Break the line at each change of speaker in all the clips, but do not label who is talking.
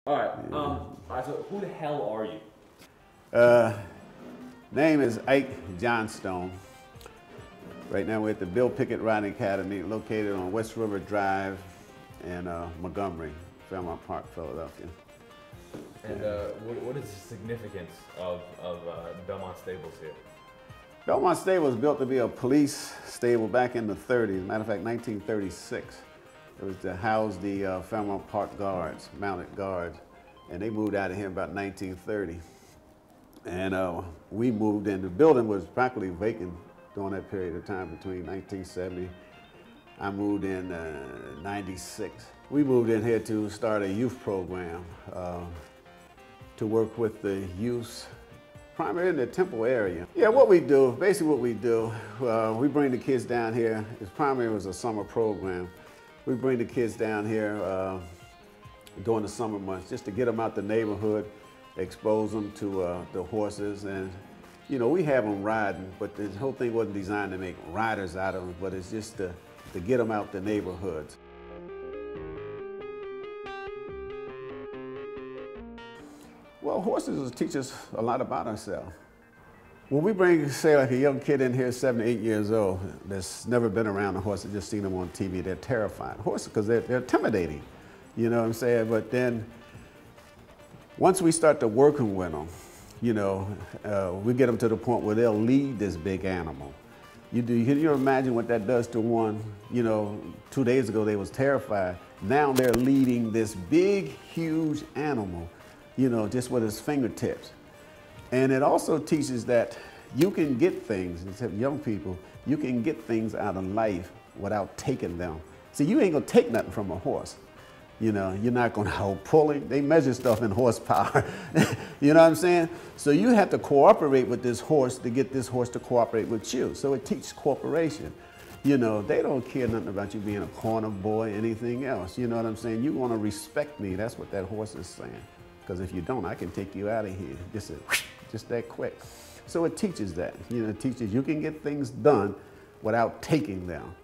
All right, so who the hell are you?
Name is Ike Johnstone. Right now we're at the Bill Pickett Riding Academy, located on West River Drive in Montgomery, Fairmount Park, Philadelphia.
And what is the significance of Belmont Stables here?
Belmont Stable was built to be a police stable back in the 30s. Matter of fact, 1936. It was to house the Fairmount Park guards, mounted guards. And they moved out of here about 1930. And we moved in. The building was practically vacant during that period of time between 1970. I moved in 96. We moved in here to start a youth program to work with the youth, primarily in the Temple area. Yeah, what we do, basically what we do, we bring the kids down here. It primarily was a summer program. We bring the kids down here during the summer months just to get them out the neighborhood, expose them to the horses. And, you know, we have them riding, but the whole thing wasn't designed to make riders out of them, but it's just to get them out the neighborhoods. Well, horses teach us a lot about ourselves. When we bring, say, like a young kid in here, 7 or 8 years old, that's never been around a horse, and just seen them on TV, they're terrified. Horses, because they're intimidating, you know what I'm saying? But then, once we start to working with them, you know, we get them to the point where they'll lead this big animal. Can you imagine what that does to one? You know, 2 days ago they was terrified. Now they're leading this big, huge animal, you know, just with his fingertips. And it also teaches that you can get things, except young people, you can get things out of life without taking them. See, you ain't gonna take nothing from a horse. You know, you're not gonna hold pulling. They measure stuff in horsepower. You know what I'm saying? So you have to cooperate with this horse to get this horse to cooperate with you. So it teaches cooperation. You know, they don't care nothing about you being a corner boy, anything else. You know what I'm saying? You wanna respect me. That's what that horse is saying. Because if you don't, I can take you out of here. Just that quick. So it teaches that. You know, it teaches you can get things done without taking them.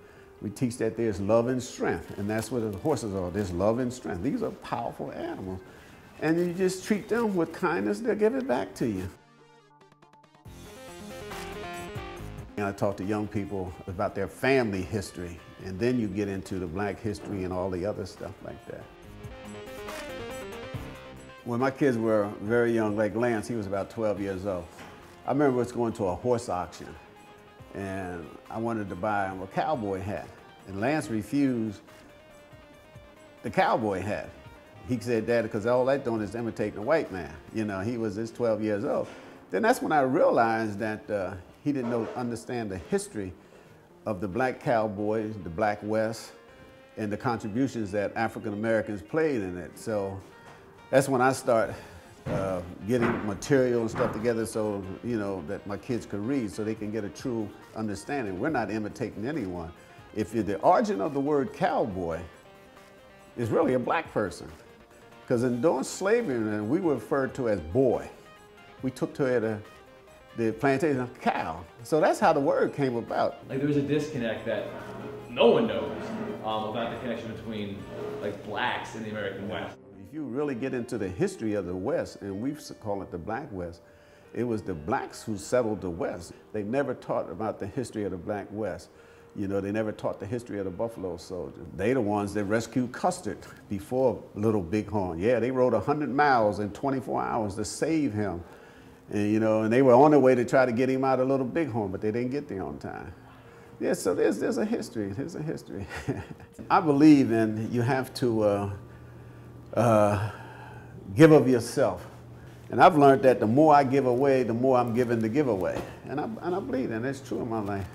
We teach that there's love and strength, and that's what the horses are. There's love and strength. These are powerful animals. And you just treat them with kindness, they'll give it back to you. And I talk to young people about their family history, and then you get into the black history and all the other stuff like that. When my kids were very young, like Lance, he was about 12 years old. I remember us going to a horse auction, and I wanted to buy him a cowboy hat. And Lance refused the cowboy hat. He said, Dad, because all that's doing is imitating a white man. You know, he was just 12 years old. Then that's when I realized that he didn't understand the history of the black cowboys, the Black West, and the contributions that African Americans played in it. So that's when I start getting material and stuff together so, you know, that my kids could read so they can get a true understanding. We're not imitating anyone. If the origin of the word cowboy is really a black person. Because during slavery, we were referred to as boy. We took to the plantation cow. So that's how the word came about.
Like there was a disconnect that no one knows about the connection between like blacks in the American West.
If you really get into the history of the West, and we call it the Black West, it was the blacks who settled the West. They never taught about the history of the Black West. You know, they never taught the history of the Buffalo Soldier. They the ones that rescued Custer before Little Bighorn. Yeah, they rode 100 miles in 24 hours to save him. And, you know, and they were on their way to try to get him out of Little Bighorn, but they didn't get there on time. Yeah, so there's a history, there's a history. I believe in you have to give of yourself. And I've learned that the more I give away, the more I'm given to give away. And I believe that, and it's true in my life.